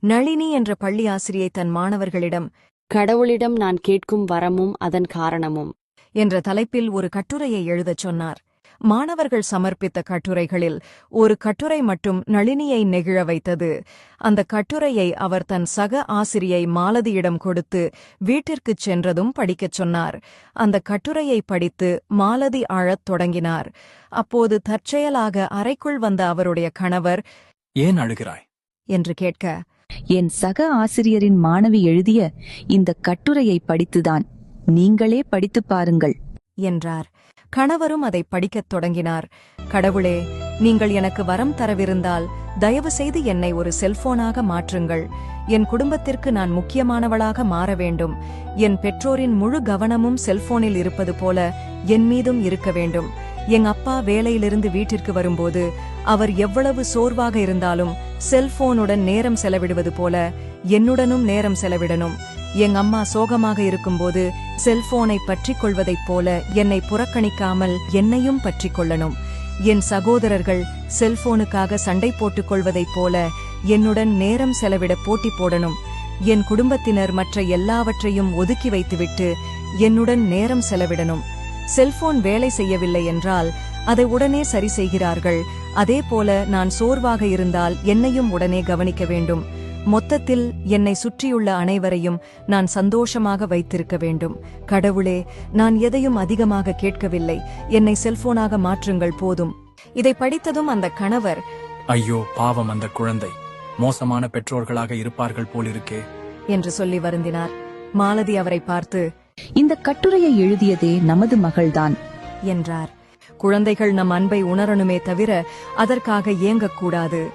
நளினி என்ற பள்ளி ஆசிரியை தன் மாணவர்களிடம் கடவுளிடம் நான் கேட்கும் வரமும் அதன் காரணமும் என்ற தலைப்பில் ஒரு கட்டுரையை எழுதச் சொன்னார். மாணவர்கள் சமர்ப்பித்த கட்டுரைகளில் ஒரு கட்டுரை மட்டும் நளினியை நெகிழ வைத்தது. அந்த கட்டுரையை அவர் தன் சக ஆசிரியை மாலதியிடம் கொடுத்து வீட்டிற்குச் சென்றதும் படிக்கச் சொன்னார். அந்த கட்டுரையை படித்து மாலதி அழத் தொடங்கினார். அப்போது தற்செயலாக அறைக்குள் வந்த அவருடைய கணவர், "ஏன் அழுகிறாய்?" என்று கேட்க, என் சக ஆசிரியரின் மாணவி எழுதிய இந்த கட்டுரையை படித்துதான். நீங்களே படித்துப் பாருங்கள் என்றார். கணவரும் அதை படிக்கத் தொடங்கினார். கடவுளே, நீங்கள் எனக்கு வரம் தரவிருந்தால் தயவு செய்து என்னை ஒரு செல்போனாக மாற்றுங்கள். என் குடும்பத்திற்கு நான் முக்கியமானவளாக மாற வேண்டும். என் பெற்றோரின் முழு கவனமும் செல்போனில் இருப்பது போல என் மீதும் இருக்க வேண்டும். எங்க அப்பா வேலையிலிருந்து வீட்டிற்கு வரும்போது அவர் எவ்வளவு சோர்வாக இருந்தாலும் செல்போனுடன் நேரம் செலவிடுவது போல என்னுடனும் நேரம் செலவிடணும். எங்க அம்மா சோகமாக இருக்கும்போது செல்போனை பற்றிக் கொள்வதைப் போல என்னை புறக்கணிக்காமல் என்னையும் பற்றிக் கொள்ளணும். என் சகோதரர்கள் செல்போனுக்காக சண்டை போட்டுக் கொள்வதைப் போல என்னுடன் நேரம் செலவிட போட்டி போடணும். என் குடும்பத்தினர் மற்ற எல்லாவற்றையும் ஒதுக்கி வைத்துவிட்டு என்னுடன் நேரம் செலவிடணும். செல்போன் வேலை செய்யவில்லை என்றால் அதை உடனே சரி செய்கிறார்கள். அதேபோல நான் சோர்வாக இருந்தால் என்னையும் உடனே கவனிக்க வேண்டும். மொத்தத்தில் என்னை சுற்றியுள்ள அனைவரையும் நான் சந்தோஷமாக வைத்திருக்க வேண்டும். கடவுளே, நான் எதையும் அதிகமாக கேட்கவில்லை. என்னை செல்போனாக மாற்றுங்கள் போதும். இதை படித்ததும் அந்த கணவர், "ஐயோ பாவம், அந்த குழந்தை மோசமான பெற்றோர்களாக இருப்பார்கள் போலிருக்கே" என்று சொல்லி வருந்தினார். மாலதி அவரை பார்த்து, இந்த கட்டுரையை எழுதியதே நமது மகள்தான் என்றார். குழந்தைகள் நம் அன்பை உணரணுமே தவிர அதற்காக ஏங்கக்கூடாது.